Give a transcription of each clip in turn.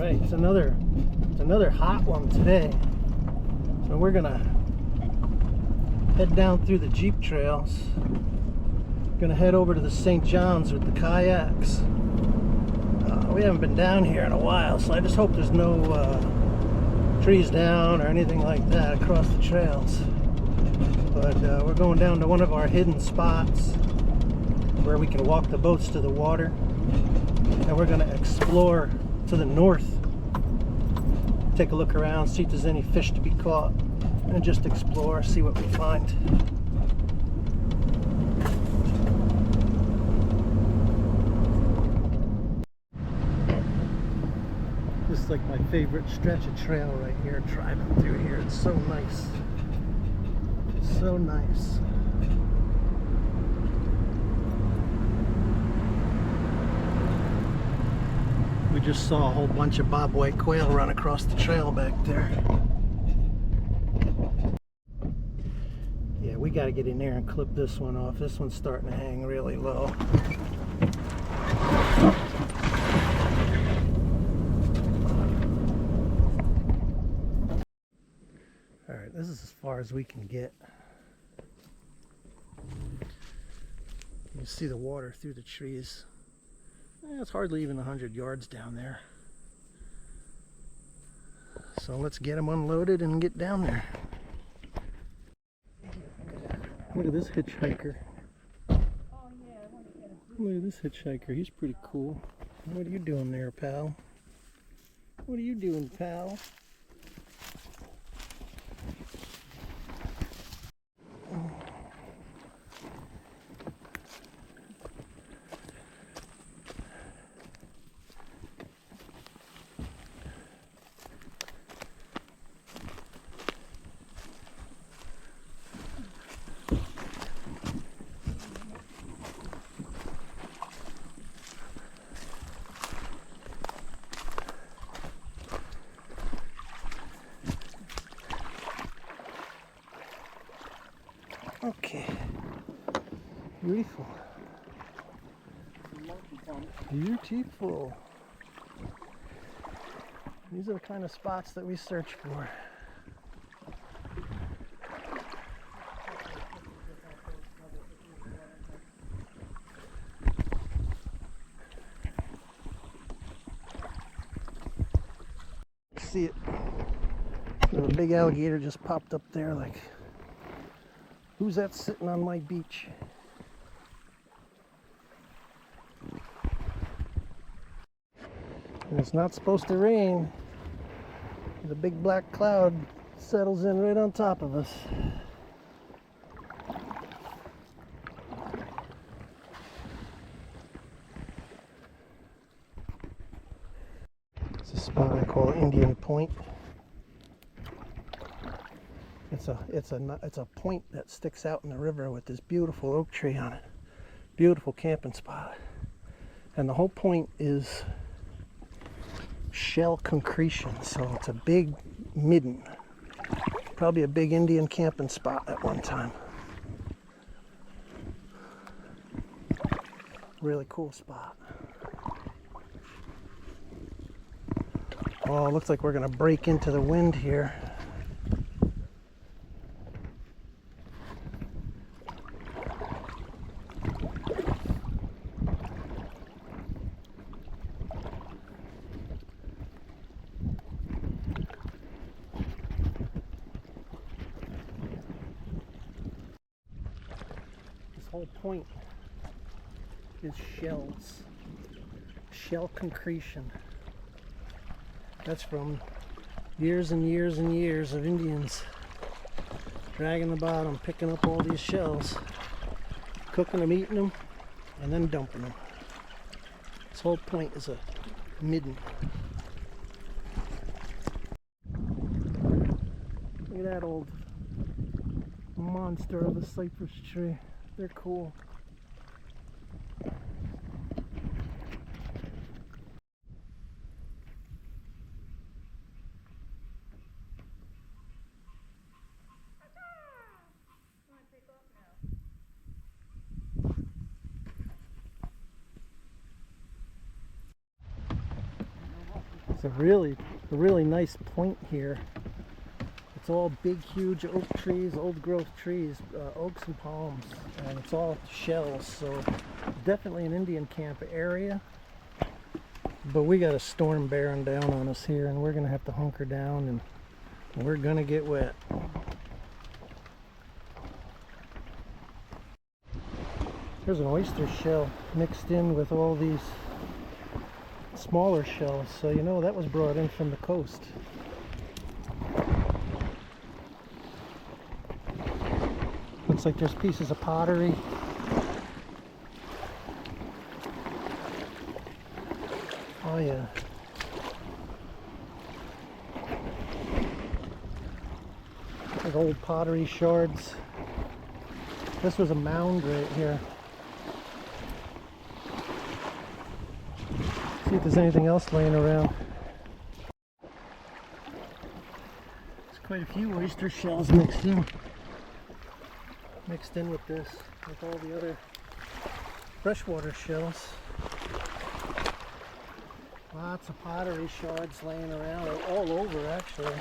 Alright, it's another hot one today. So we're gonna head down through the Jeep trails. Gonna head over to the St. Johns with the kayaks. We haven't been down here in a while, so I just hope there's no trees down or anything like that across the trails. But we're going down to one of our hidden spots where we can walk the boats to the water, and we're gonna explore to the north, take a look around, see if there's any fish to be caught, and just explore, see what we find. This is like my favorite stretch of trail right here, driving through here. It's so nice. It's so nice. We just saw a whole bunch of bobwhite quail run across the trail back there. Yeah, we got to get in there and clip this one off. This one's starting to hang really low. Alright, this is as far as we can get. You can see the water through the trees. It's hardly even 100 yards down there. So let's get them unloaded and get down there. Look at this hitchhiker. Look at this hitchhiker. He's pretty cool. What are you doing there, pal? What are you doing, pal? Okay, beautiful, beautiful. These are the kind of spots that we search for. See it? A big alligator just popped up there like, who's that sitting on my beach? And it's not supposed to rain. The big black cloud settles in right on top of us. It's a spot I call Indian Point. It's a point that sticks out in the river with this beautiful oak tree on it. Beautiful camping spot. And the whole point is shell concretion, so it's a big midden. Probably a big Indian camping spot at one time. Really cool spot. Oh, it looks like we're gonna break into the wind here. Whole point is shells, shell concretion. That's from years and years and years of Indians dragging the bottom, picking up all these shells, cooking them, eating them, and then dumping them. This whole point is a midden. Look at that old monster of a cypress tree. They're cool. a really nice point here. It's all big, huge oak trees, old growth trees, oaks and palms, and it's all shells. So definitely an Indian camp area. But we got a storm bearing down on us here, and we're gonna have to hunker down, and we're gonna get wet. There's an oyster shell mixed in with all these smaller shells, so you know that was brought in from the coast. Looks like there's pieces of pottery. Oh yeah. Like old pottery shards. This was a mound right here. See if there's anything else laying around. There's quite a few oyster shells mixed in with this, with all the other freshwater shells. Lots of pottery shards laying around, all over actually.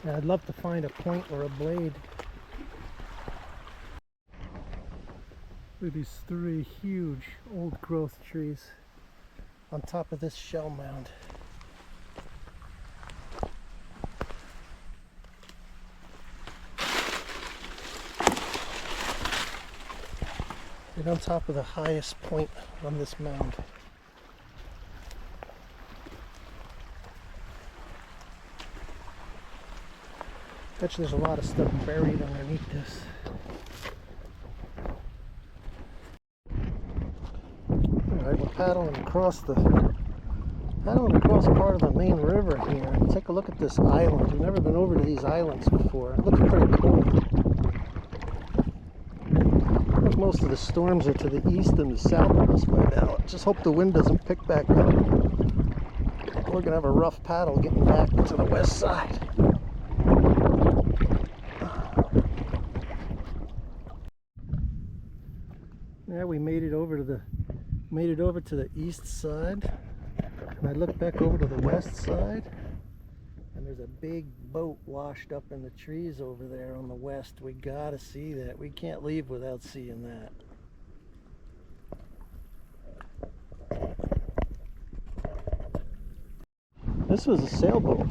Yeah, I'd love to find a point or a blade. Look at these three huge old growth trees on top of this shell mound. And on top of the highest point on this mound. Bet you there's a lot of stuff buried underneath this. Alright, we're paddling across part of the main river here. Take a look at this island. We've never been over to these islands before. It looks pretty cool. I think most of the storms are to the east and the south of us by now. Just hope the wind doesn't pick back up. We're gonna have a rough paddle getting back to the west side. Yeah, we made it over to the east side, and I look back over to the west side, and there's a big boat washed up in the trees over there on the west. We gotta see that. We can't leave without seeing that. This was a sailboat.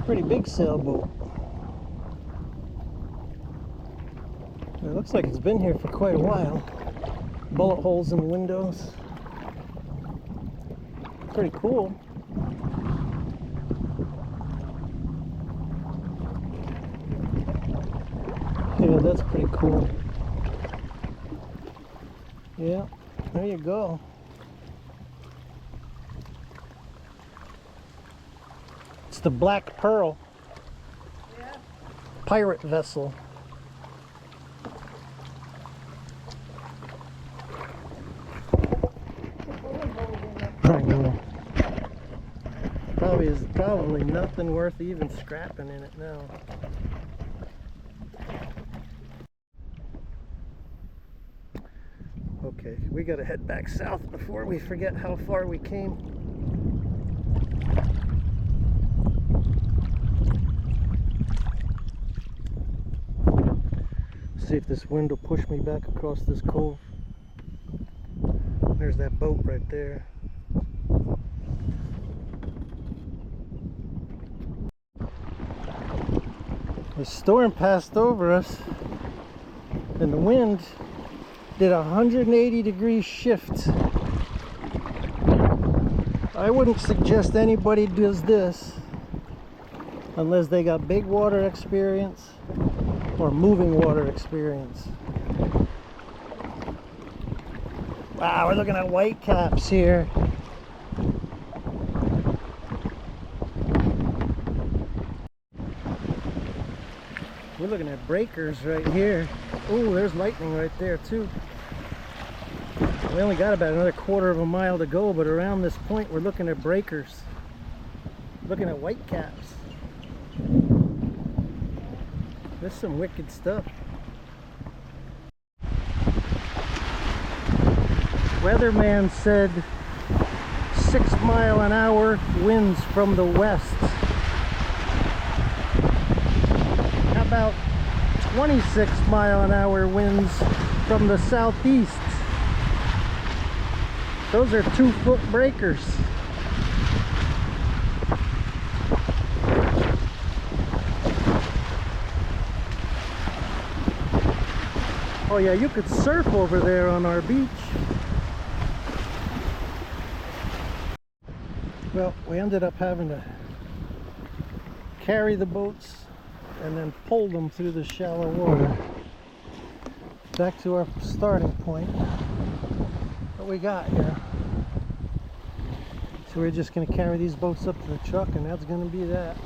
Pretty big sailboat. It looks like it's been here for quite a while. Bullet holes in the windows. Pretty cool. Yeah, that's pretty cool. Yeah, there you go. It's the Black Pearl. Yeah. Pirate vessel. I know. Probably nothing worth even scrapping in it now. Okay, we gotta head back south before we forget how far we came. See if this wind will push me back across this cove. There's that boat right there. The storm passed over us, and the wind did a 180-degree shift. I wouldn't suggest anybody does this unless they got big water experience or moving water experience. Wow, we're looking at whitecaps here. We're looking at breakers right here. Oh, there's lightning right there too. We only got about another quarter of a mile to go, but around this point we're looking at breakers. Looking at whitecaps. This is some wicked stuff. Weatherman said 6-mile-an-hour winds from the west. How about 26-mile-an-hour winds from the southeast? Those are 2-foot breakers. Oh yeah, you could surf over there on our beach. Well, we ended up having to carry the boats and then pull them through the shallow water back to our starting point. What we got here. So we're just going to carry these boats up to the truck, and that's going to be that.